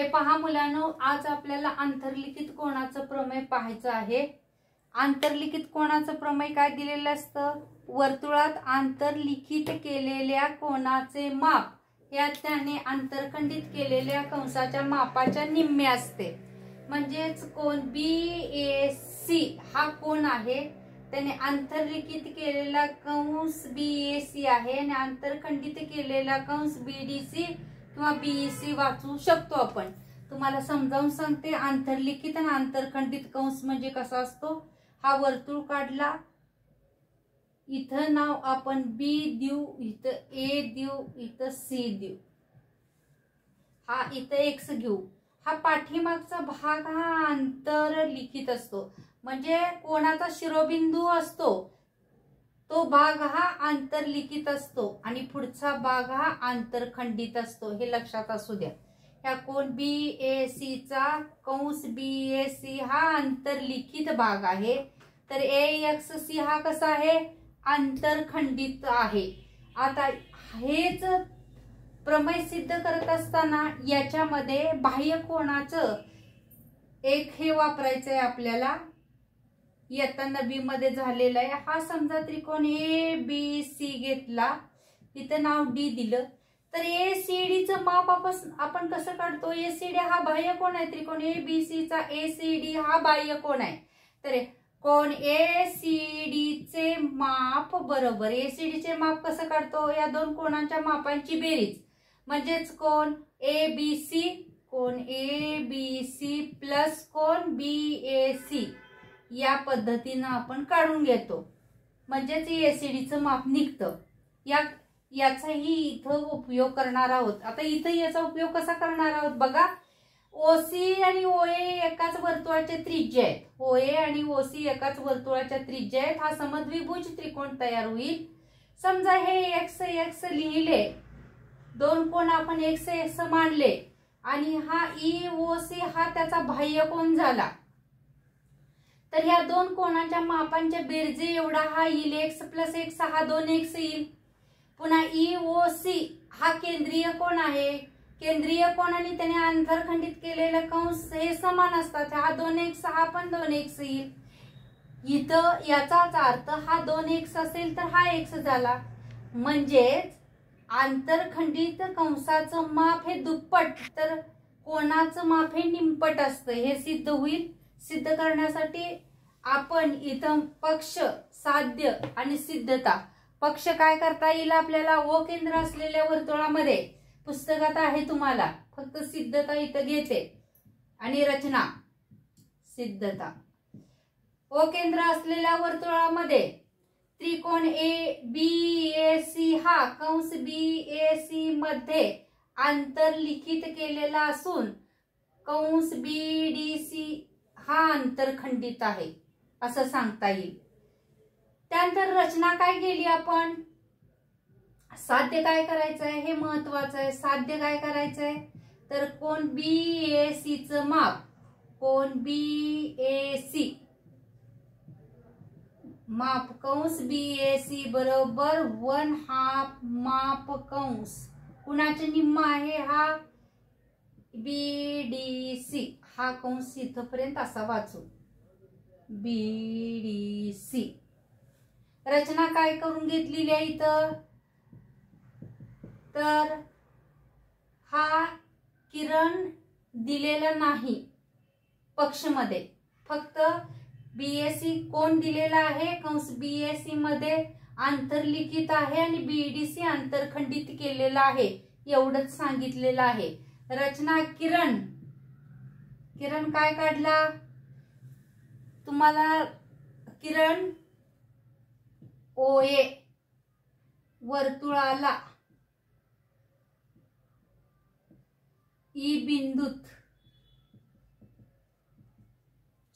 हे पहा मुलांनो, आज आपल्याला आंतरलिखित कोनाचं प्रमेय पाहायचं आहे। आंतरलिखित कोनाचं प्रमेय काय दिलेलं असतं? वर्तुळात आंतरलिखित केलेल्या कोनाचे माप या त्याने आंतरखंडित केलेल्या कंसाच्या मापाच्या निम्मे असते। म्हणजेच कोन BAC हा कोन आहे, त्याने आंतरलिखित केलेला कंस BAC आहे आणि आंतरखंडित केलेला कंस BDC किंवा BEC वाचू शकतो आपण। तुम्हाला समजावून सांगते, आंतरलिखित आणि आंतरखंडित कंस म्हणजे कसा असतो। हा वर्तुळ काढला, इथं नाव आपण B देऊ, इथं A देऊ, इथं C देऊ, हा इथं X घेऊ। हा पाठीमागचा भाग हा आंतरलिखित असतो, म्हणजे कोणाचा शिरोबिंदू असतो तो भाग हा आंतरलिखित असतो आणि पुढचा भाग हा आंतरखंडित असतो, हे लक्षात असू द्या। या कोन BAC चा कंस BAC हा आंतरलिखित भाग आहे, तर AXC हा कसा आहे? आंतरखंडित आहे। आता हेच प्रमेय सिद्ध करत असताना याच्यामध्ये बाह्य कोनाचं एक हे वापरायचंय आपल्याला, इयत्ता 9वी मध्ये झालेला आहे। हा समजा त्रिकोण ABC घेतला, इथं नाव D दिलं, तर ACD चं माप आपण कसं काढतो? ACD हा बाह्य कोन आहे, त्रिकोण ABC चा ACD हा बाह्य कोन आहे। तर कोन ACD चे माप बरोबर ACD चे माप कसं काढतो? या दोन कोनांच्या मापांची बेरीज, म्हणजेच कोन ABC, कोन ABC प्लस कोन BAC या पद्धतीने आपण काढून घेतो, म्हणजेच ACD चं माप निघतं। याचाही इथं उपयोग करणार आहोत। आता इथं याचा उपयोग कसा करणार आहोत बघा। OC आणि OA एकाच वर्तुळाचे त्रिज्या आहेत, OA आणि OC एकाच वर्तुळाच्या त्रिज्या आहेत। हा समद्विभुज त्रिकोण तयार होईल। समजा हे X लिहिले, दोन कोन आपण X मानले आणि हा EOC हा त्याचा बाह्य कोन झाला, तर या दोन कोनांच्या मापांच्या बेरजे एवढा हा येईल, X प्लस X हा 2X येईल। पुन्हा EOC हा केंद्रीय कोन आहे, केंद्रीय कोन आणि त्याने आंतरखंडित केलेले कंस हे समान असतात, हा 2X हा पण 2X येईल। इथं याचाच अर्थ हा 2X असेल तर हा X झाला, म्हणजेच आंतरखंडित कंसाचं माप हे दुप्पट तर कोनाचं माप हे निमपट असतं, हे सिद्ध होईल। सिद्ध करण्यासाठी आपण इथं पक्ष, साध्य आणि सिद्धता, पक्ष काय करता येईल आपल्याला? O केंद्र असलेल्या वर्तुळामध्ये, पुस्तकात आहे तुम्हाला, फक्त सिद्धता इथं घेते आणि रचना सिद्धता। O केंद्र असलेल्या वर्तुळामध्ये त्रिकोण BAC हा कंस BAC मध्ये आंतरलिखित केलेला असून कंस BDC हा आंतरखंडित आहे असं सांगता येईल। त्यानंतर रचना काय केली आपण? साध्य काय करायचंय हे महत्वाचं आहे। साध्य काय करायचंय? तर कोन BAC चं माप, कोन BAC माप कंस BAC बरोबर 1/2 माप कंस कुणाचे निम्म आहे? हा BDC, हा कंस इथपर्यंत असा वाचू, BDC। रचना काय करून घेतलेली आहे इथं? तर हा किरण दिलेला नाही पक्ष मध्ये, फक्त BAC कोण दिलेला आहे, कंस BAC मध्ये आंतरलिखित आहे आणि BDC आंतरखंडित केलेला आहे, एवढंच सांगितलेलं आहे। रचना किरण काय काढला तुम्हाला? किरण OA वर्तुळाला E बिंदूत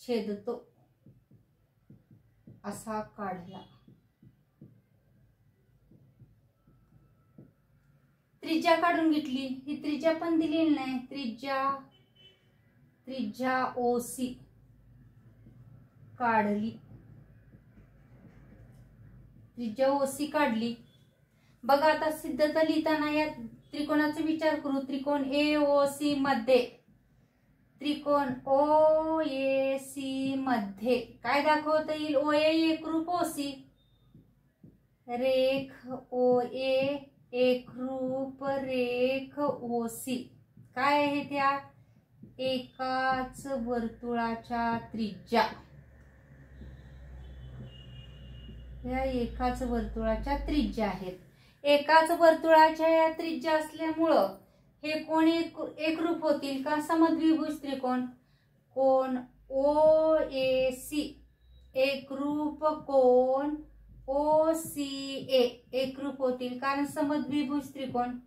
छेदतो असा काढला। त्रिज्या काढून घेतली, ही त्रिज्या पण दिलेली नाही, त्रिज्या OC काढली, त्रिज्या OC काढली। बघा आता सिद्धता लिहिताना या त्रिकोणाचा विचार करू। त्रिकोण AOC मध्ये त्रिकोण OAC मध्ये काय दाखवता येईल? OA एकरूप OC, रेख OA एकरूप रेख OC. काय आहे त्या? एकाच वर्तुळाच्या त्रिज्या. या एकाच वर्तुळाच्या त्रिज्या आहेत. एकाच वर्तुळाच्या या त्रिज्या असल्यामुळं हे कोण एकरूप होतील का? समद्विभुज त्रिकोण. कोण OAC एकरूप कोण OCA एकरूप होतील, कारण समद्विभुज त्रिकोण.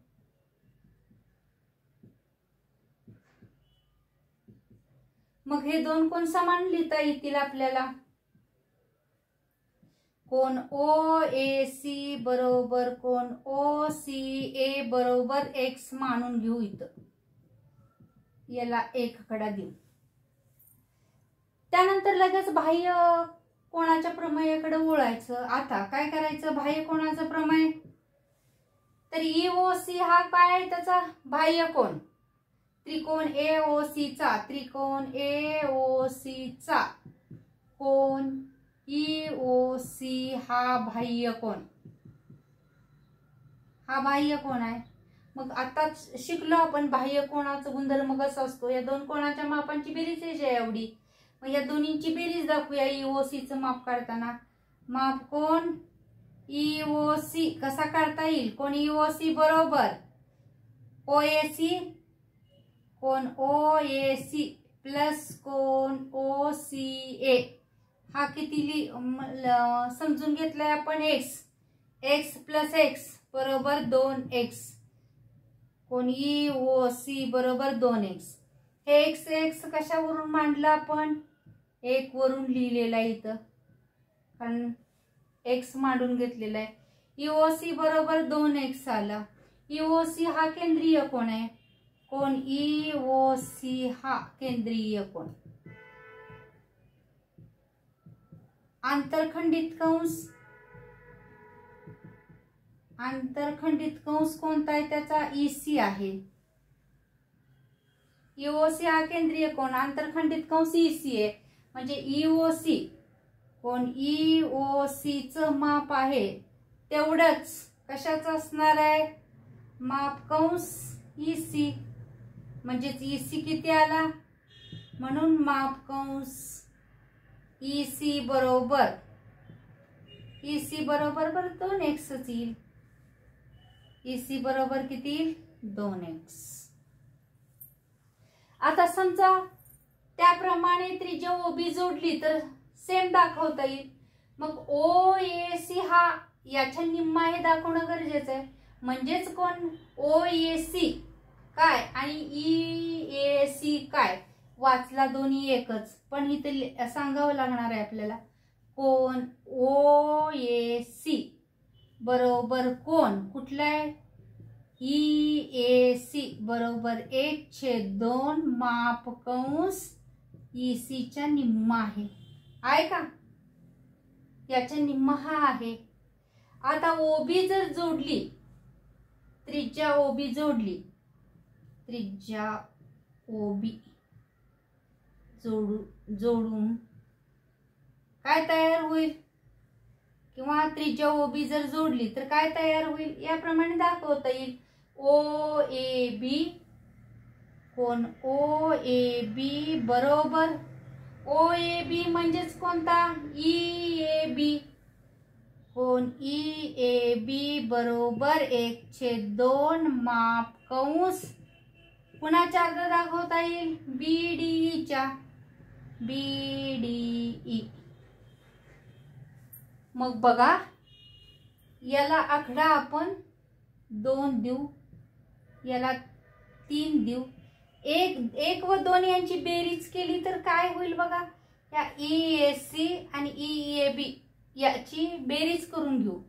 मग हे दोन कोण समान लिहिता येतील आपल्याला. कोण OAC बरोबर कोण OCA बरोबर x मानून घेऊ. इथं याला एक कडा देऊ. त्यानंतर लगेच बाह्य कोणाच्या प्रमेयाकडे वळायचं. आता काय करायचं? बाह्य कोणाचं प्रमेय. तर EOC हा काय आहे? त्याचा बाह्य कोण. त्रिकोण AOC चा, त्रिकोण AOC चा कोण EOC हा बाह्य कोण. हा बाह्य कोण आहे. मग आता शिकलो आपण बाह्य कोणाचा गुणधर्म कसा असतो. या दोन कोणाच्या मापांची बेरीज आहे एवढी. मग या दोन्हींची बेरीज दाखवूया EOC चं माप काढताना. माप कोण EOC कसा काढता येईल? कोण EOC बरोबर OAC कोण OAC प्लस कोण OCA. हा किती समजून घेतलाय आपण? x प्लस x बरोबर 2x. कोण EOC बरोबर 2x. हे x कशावरून मांडलं आपण? 1 वरून लिहिलेला आहे इथं, कारण x मांडून घेतलेला आहे. EOC बरोबर 2x आला. EOC हा केंद्रीय कोण आहे. कोण EOC हा केंद्रीय कोण. आंतरखंडित कंस. आंतरखंडित कंस कोणता आहे? त्याचा EC आहे. EOC हा केंद्रीय कोण, आंतरखंडित कंस EC आहे. म्हणजे EOC कोण EOC चं माप आहे तेवढंच कशाचं असणार आहे? माप कंस EC. म्हणजेच EC किती आला? म्हणून माप कंस EC बरोबर 2x येईल. EC बरोबर किती येईल? 2x. आता समजा त्याप्रमाणे त्रिज्या OB जोडली तर सेम दाखवता येईल. मग OAC हा याच्या निम्मा हे दाखवणं गरजेचं आहे. म्हणजेच कोण OAC काय आणि EAC काय. वाचला दोन्ही एकच, पण इथे सांगावं लागणार आहे आपल्याला. कोण OAC बरोबर कोण कुठला आहे? EAC बरोबर 1/2 माप कंस EC च्या निम्मा आहे का? याच्या निम्मा हा आहे. आता OB जर जोडली, त्रिज्या OB जोडली, त्रिज्या OB जोडून काय तयार होईल? किंवा त्रिज्या OB जर जोडली तर काय तयार होईल? याप्रमाणे दाखवता येईल. OAB कोण OAB बरोबर OAB म्हणजेच कोणता? EAB कोण EAB बरोबर 1/2 माप कंस कुणाच्या अर्ध दाखवता येईल? BDE च्या. BDE. मग बघा याला आकडा आपण 2 देऊ, याला 3 देऊ. 1 व 2 यांची बेरीज केली तर काय होईल बघा. या EAC आणि EAB याची बेरीज करून घेऊ.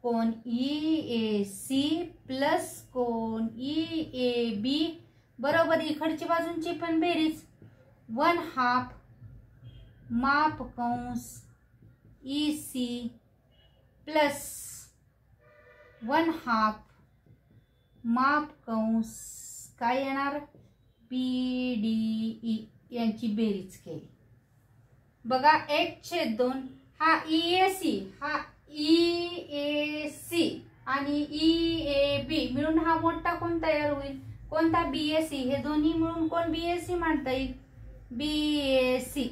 कोण EAC प्लस कोण EAB बरोबर इकडची बाजूंची पण बेरीज 1/2 माप कंस EC प्लस 1/2 माप कंस काय येणार BDE यांची बेरीज केली. बघा 1/2 हा EAC, हा EAC आणि EAB मिळून हा मोठा कोण तयार होईल? कोणता? BAC. हे दोन्ही मिळून कोण BAC म्हणता येईल? BAC.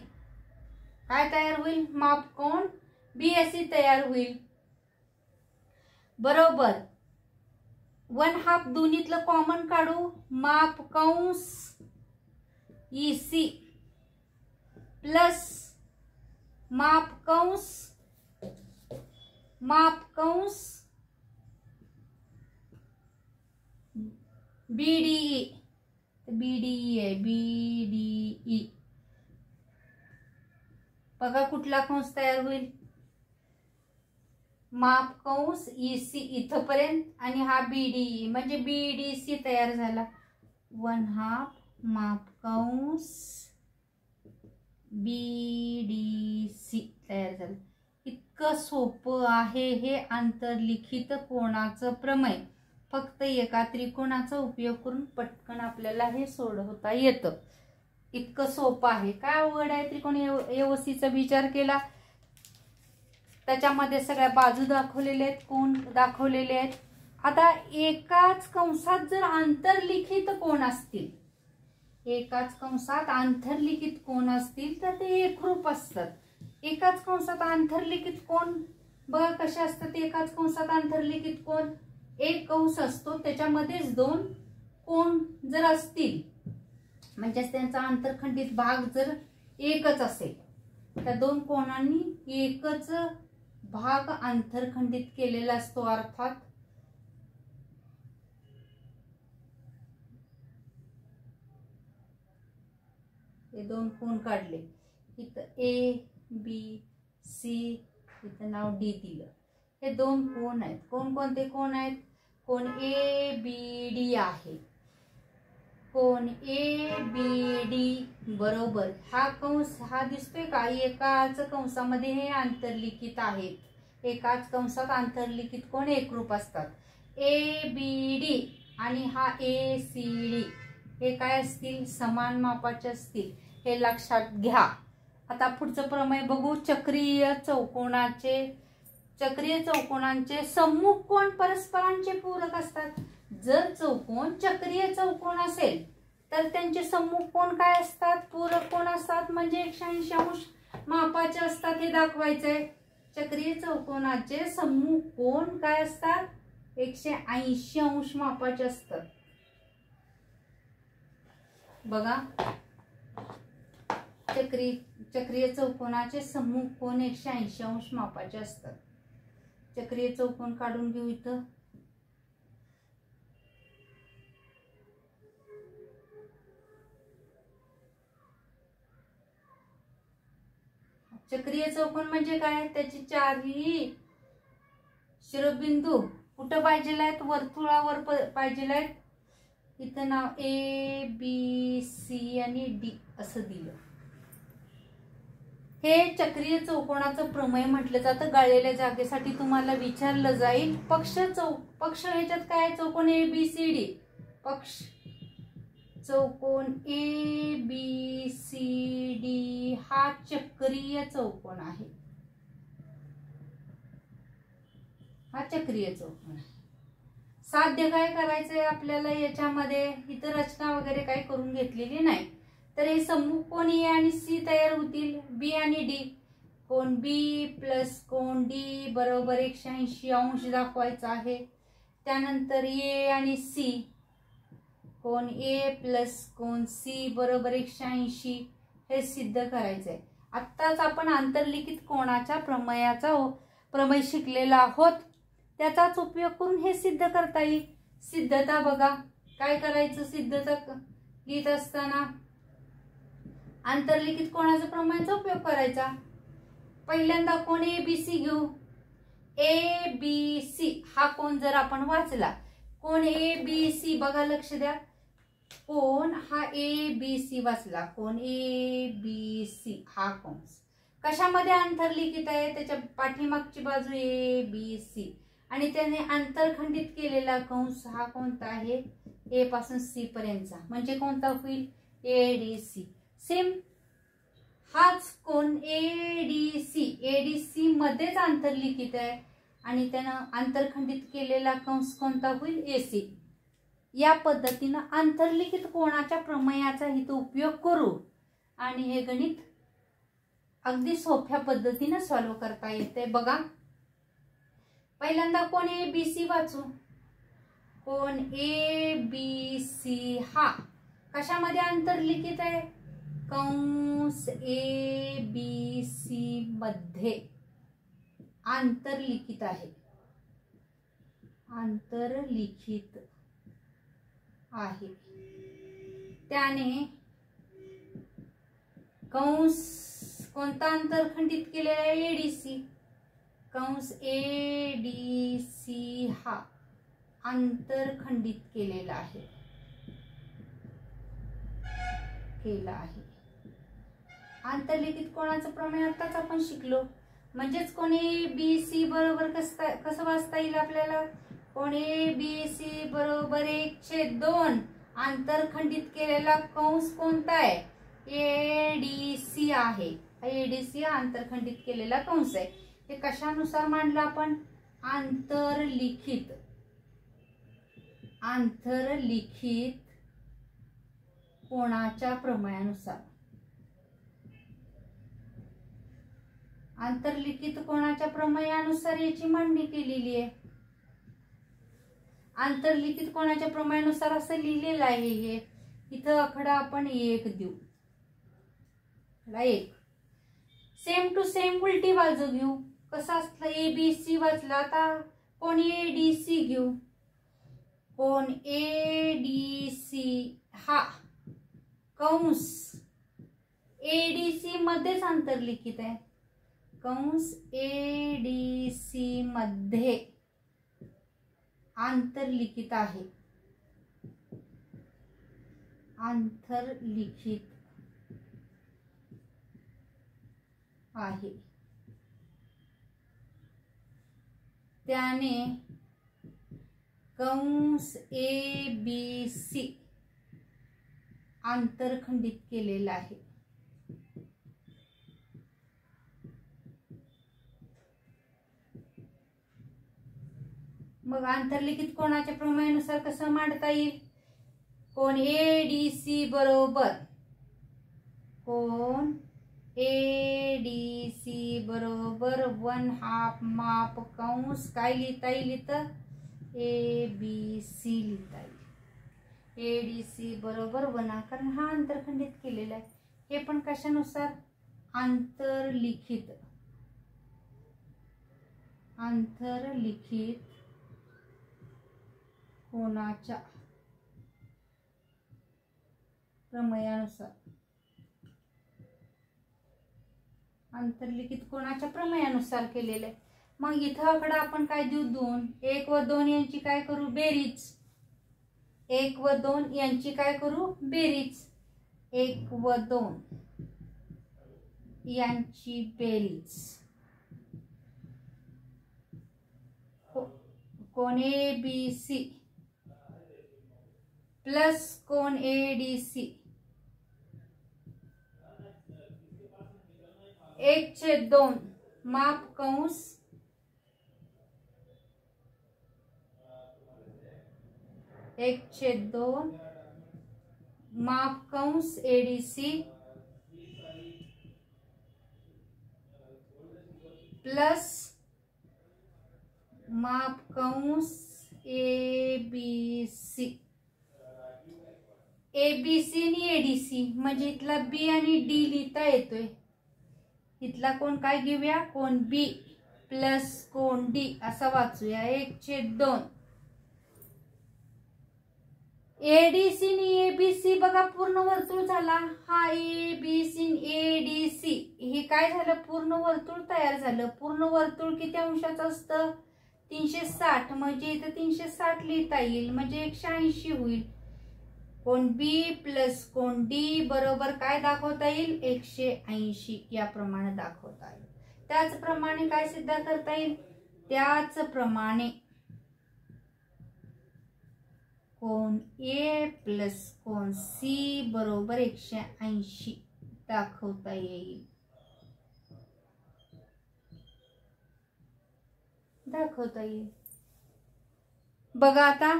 काय तयार होईल? माप कोण? BAC तयार होईल. बरोबर. 1/2 दोन्हीतलं कॉमन काढू. माप कंस EC प्लस माप कंस BDE. BDE आहे, BDE. बघा कुठला कंस तयार होईल? माप कंस EC इथपर्यंत आणि हा BDE म्हणजे BDC तयार झाला. 1/2 माप कंस BDC तयार झालं. इतकं सोपं आहे हे आंतरलिखित कोनाचं प्रमेय. फक्त एका त्रिकोणाचा उपयोग करून पटकन आपल्याला हे सोडवता येतं. इतकं सोपं आहे. काय अवघड आहे? त्रिकोण AOCचा विचार केला, त्याच्यामध्ये सगळ्या बाजू दाखवलेल्या आहेत, कोण दाखवलेले आहेत. आता एकाच कंसात जर आंतरलिखित कोन असतील, एकाच कंसात आंतरलिखित कोन असतील तर ते एकरूप असतात. एकाच कंसात आंतरलिखित कोन बघा कसे असतात. एकाच कंसात आंतरलिखित कोन एक कंस असतो, त्याच्यामध्येच 2 कोन जर असतील म्हणजे त्यांचा आंतरखंडित भाग जर एकच असेल, त्या 2 कोनांनी एकच भाग आंतरखंडित केलेला असतो. अर्थात हे 2 कोन काढले. इथं ABC, इथं नाव D दिलं. हे 2 कोन आहेत. कोणते कोन आहेत? कोन ABD आहे. कोन ABD बरोबर. हा कंस हा दिसतोय का? एकाच कंसामध्ये हे आंतरलिखित आहेत. एकाच कंसात आंतरलिखित कोन एकरूप असतात. ABD आणि हा ACD हे काय असतील? समान मापाचे असतील. हे लक्षात घ्या. आता पुढचं प्रमेय बघू. चक्रीय चौकोनांचे सम्मुख कोन परस्परांचे पूरक असतात. जर चौकोन चक्रीय चौकोन असेल तर त्यांचे सम्मुख कोन काय असतात? पूरक कोन असतात. म्हणजे 180 अंश मापाचे असतात. हे दाखवायचंय. चक्रीय चौकोनाचे सम्मुख कोन काय असतात? 180 अंश मापाचे असतात. बघा चक्रीय चौकोनाचे सम्मुख कोन 180 अंश मापाचे असतात. चक्रीय चौकोन काढून घेऊ. इथं चक्रीय चौकोन म्हणजे काय? त्याची चारही शिरोबिंदू कुठं पाहिजे आहेत? वर्तुळावर पाहिजे आहेत. इथं नाव ABC आणि D असं दिलं. हे चक्रीय चौकोनाचं प्रमेय म्हटलं जातं. गाळलेल्या जागेसाठी तुम्हाला विचारलं जाईल. पक्ष ह्याच्यात काय? चौकोन ABCD. पक्ष चौकोन ABCD हा चक्रीय चौकोन आहे. हा चक्रीय चौकोन आहे. साध्य काय करायचंय आपल्याला याच्यामध्ये? इतर रचना वगैरे काही करून घेतलेली नाही. तर हे सम्मुख कोन A आणि C तयार होतील. B आणि D. कोन B प्लस कोन D बरोबर 180 अंश दाखवायचा आहे. त्यानंतर A आणि C. Cone A plus cone C बरोबर 180 हे सिद्ध करायचंय. आत्ताच आपण आंतरलिखित कोनाच्या प्रमेय शिकलेला आहोत. त्याचाच उपयोग करून हे सिद्ध करता येईल. सिद्धता बघा काय करायचं. सिद्धता लिहित असताना आंतरलिखित कोनाचा प्रमेयाचा उपयोग करायचा. पहिल्यांदा कोन ABC घेऊ. ABC हा कोन जर आपण वाचला, कोन ABC बघा लक्ष द्या. कोन हा ABC वाचला. कोन ABC हा कंस कशामध्ये आंतरलिखित आहे? त्याच्या पाठीमागची बाजू ABC आणि त्याने आंतरखंडित केलेला कंस हा कोणता आहे? ए पासून सी पर्यंतचा, म्हणजे कोणता होईल एडीसी. सेम हाच कोण एडीसी मध्येच आंतरलिखित आहे आणि त्यानं आंतरखंडित केलेला कंस कोणता होईल एसी. या पद्धतीनं आंतरलिखित कोणाच्या प्रमेयाचा इथं उपयोग करू आणि हे गणित अगदी सोप्या पद्धतीने सॉल्व्ह करता येते. बघा पहिल्यांदा कोण एबीसी वाचू. कोण एबीसी हा कशामध्ये आंतरलिखित आहे, कंस एबीसी मध्ये आंतरलिखित आहे, आंतरलिखित आहे. त्याने कंस कोणता आंतरखंडित केलेला आहे एडीसी. कंस एडीसी हा आंतरखंडित केलेला आहे, केला आहे. आंतरलिखित कोणाचं प्रमेय आताच आपण शिकलो. म्हणजेच कोण एबीसी बरोबर कसं वाचता येईल आपल्याला. कोण एबीसी बरोबर 1/2 आंतरखंडित केलेला कंस कोणता आहे एडीसी आहे. एडीसी आंतरखंडित केलेला कंस आहे. हे कशानुसार मांडलं आपण, आंतरलिखित, आंतरलिखित कोणाच्या प्रमेयानुसार. आंतरलिखित कोणाच्या प्रमेयानुसार याची मांडणी केलेली आहे. आंतरलिखित कोणाच्या प्रमेयानुसार असं लिहिलेलं आहे. हे इथं आकडा आपण 1 देऊ, 1. सेम टू सेम उलटी बाजू घेऊ. कसं असतं एबीसी वाचला, आता कोण एडीसी घेऊ. कोण एडीसी हा कंस एडीसी मध्येच आंतरलिखित आहे. कंस एडीसी मध्ये आंतरलिखित आहे, आंतरलिखित आहे. त्याने कंस एबीसी आंतरखंडित केलेला आहे. मग आंतरलिखित कोणाच्या प्रमेयानुसार कसं मांडता येईल. कोण एडीसी बरोबर, कोण एडीसी बरोबर 1/2 माप कंस काय लिहिता येईल इथं एबीसी लिहिता येईल. एडीसी बरोबर 1, कारण हा आंतरखंडित केलेला आहे. हे पण कशानुसार आंतरलिखित, आंतरलिखित कोणाच्या प्रमेयानुसार, आंतरलिखित कोणाच्या प्रमेयानुसार केलेलं आहे. मग इथं आकडा आपण काय देऊ 2. 1 व 2 यांची काय करू बेरीज. 1 व 2 यांची काय करू बेरीज. 1 व 2 यांची बेरीज. कोण एबीसी प्लस कोण एडीसी 1/2 माप कंस माप कंस एडीसी प्लस माप कंस एबीसी. एबीसी आणि एडीसी म्हणजे इथला बी आणि डी लिहिता येतोय. इथला कोण काय घेऊया कोण बी प्लस कोण डी असा वाचूया. 1/2 एडीसी आणि एबीसी बघा पूर्ण वर्तुळ झाला. हा एबीसी एडीसी हे काय झालं पूर्ण वर्तुळ तयार झालं. पूर्ण वर्तुळ किती अंशाचं असतं 360, म्हणजे इथं 360 लिहिता येईल, म्हणजे 180 होईल. कोण बी प्लस कोण डी बरोबर काय दाखवता येईल 180 याप्रमाणे दाखवता येईल. त्याचप्रमाणे काय सिद्ध करता येईल, त्याचप्रमाणे कोन ए प्लस कोन सी बरोबर 180 दाखवता येईल. बघा आता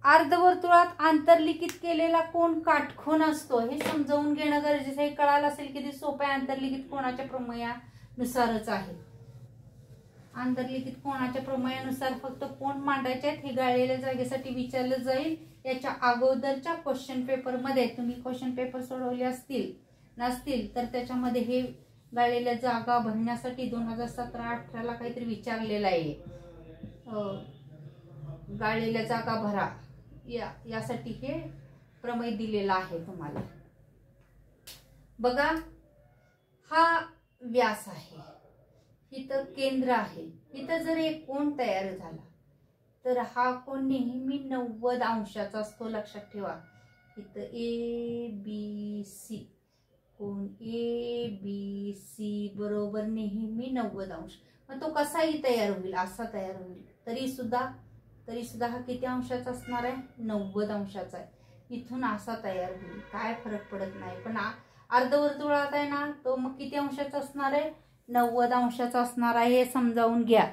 अर्धवर्तुळात आंतरलिखित केलेला कोन काटकोन असतो हे समजावून घेणं गरजेचं आहे. कळालं असेल किती सोपं आहे. आंतरलिखित कोनाच्या प्रमेयानुसारच आहे. आंतरलिखित कोनाच्या प्रमेयानुसार फक्त कोन मांडायचे आहेत. हे गाळलेल्या जागेसाठी विचारलं जाईल. याच्या अगोदरच्या क्वेश्चन पेपर मध्ये तुम्ही क्वेश्चन पेपर सोडवले असतील नसतील तर त्याच्यामध्ये हे गाळलेल्या जागा भरण्यासाठी 2017-18 ला काहीतरी विचारलेलं आहे. गाळलेल्या जागा भरा यासाठी हे प्रमेय दिलेला आहे तुम्हाला. बघा हा व्यास आहे, इथं केंद्र आहे. इथं जर एक कोन तयार झाला तर हा कोन नेहमी 90 अंशाचा असतो. लक्षात ठेवा. इथं A B C cone A B C बरोबर नेहमी 90 अंश. मग तो कसाही तयार होईल, असा तयार होईल. तरी सुद्धा हा किती अंशाचा असणार आहे? 90 अंशाचा आहे. इथून असा तयार होईल. काय फरक पडत नाही. पण अर्धवर्तुळात आहे ना तो मग किती अंशाचा असणार आहे? 90 अंशाचा असणार आहे. हे समजावून घ्या.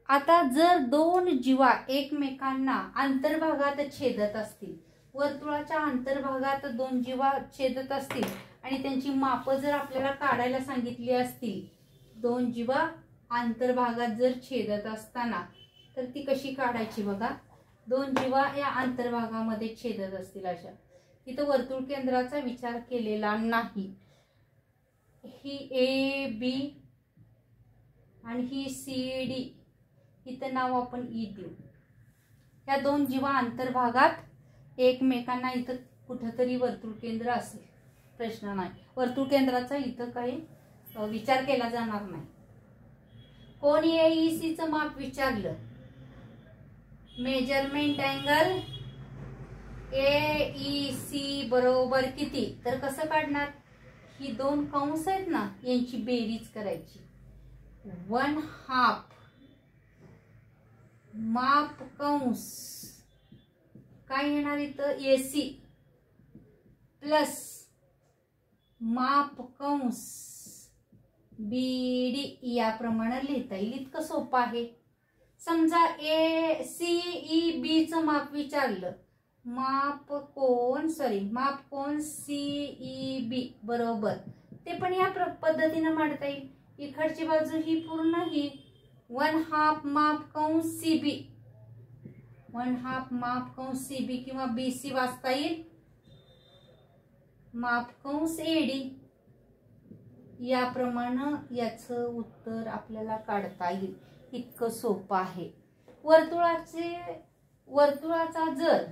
आता जर दोन जीवा एकमेकांना अंतर्भागात छेदत असतील, वर्तुळाच्या अंतर्भागात दोन जीवा छेदत असतील आणि त्यांची माप जर आपल्याला काढायला सांगितली असतील, दोन जीवा अंतर्भागात जर छेदत असताना तर ती कशी काढायची? बघा दोन जीवा या अंतर्भागामध्ये छेदत असतील अशा. तिथं वर्तुळ केंद्राचा विचार केलेला नाही. ही ए बी आणि ही सी डी इथं नाव आपण ई देऊ. या दोन जीवा अंतर्भागात एकमेकांना इथं कुठंतरी वर्तुळ केंद्र असेल, प्रश्न नाही. वर्तुळ केंद्राचा इथं काही विचार केला जाणार नाही. कोन एईसी चं माप विचारलं. मेजरमेंट अँगल एईसी बरोबर किती? तर कसं काढणार? ही दोन कंस आहेत ना यांची बेरीज करायची. 1/2 माप कंस काय येणार इथं? एसी प्लस माप कंस बीडी याप्रमाणे लिहिता येईल. इतकं सोपं आहे. समजा ए सीई बी चं माप विचारलं. माप कोन सीई बी बरोबर ते पण या पद्धतीने मांडता येईल. इकडची बाजू ही पूर्ण ही 1/2 माप कंस सीबी, 1/2 माप कंस सीबी किंवा बीसी वाचता येईल. माप कंस एडी याप्रमाणे याचं उत्तर आपल्याला काढता येईल. इतकं सोपं आहे. वर्तुळाचा जर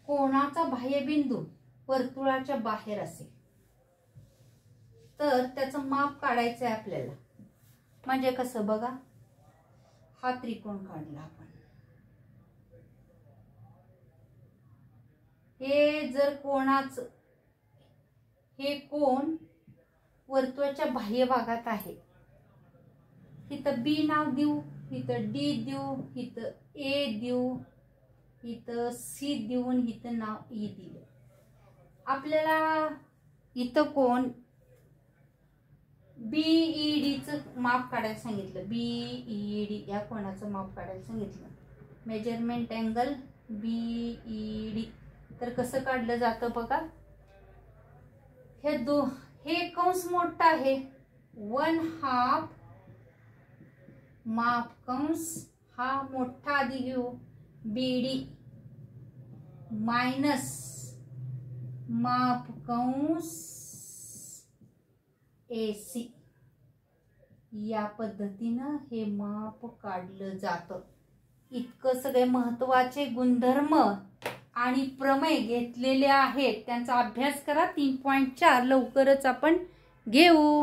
कोणाचा बाह्यबिंदू वर्तुळाच्या बाहेर असेल तर त्याचं माप काढायचं आहे आपल्याला. म्हणजे कसं? बघा हा त्रिकोण काढला आपण. हे जर कोणाचं हे कोण वर्तुळाच्या बाह्य भागात आहे. इथं बी नाव देऊ, इथं डी देऊ, इथं ए देऊ, इथं सी देऊन इथं नाव ई दिलं. आपल्याला इथं कोण बीईडी चं माप काढायला सांगितलं. बीईडी या कोणाचं माप काढायला सांगितलं. Measurement angle B.Ed. तर कसं काढलं जातं बघा. हे कंस मोठा आहे. 1/2 माप कंस हा मोठा आधी घेऊ बीडी मायनस माप कंस एसी. या पद्धतीनं हे माप काढलं जातं. इतकं सगळे महत्वाचे गुणधर्म आणि प्रमेय घेतलेले आहेत. त्यांचा अभ्यास करा. 3.4 लवकरच आपण घेऊ.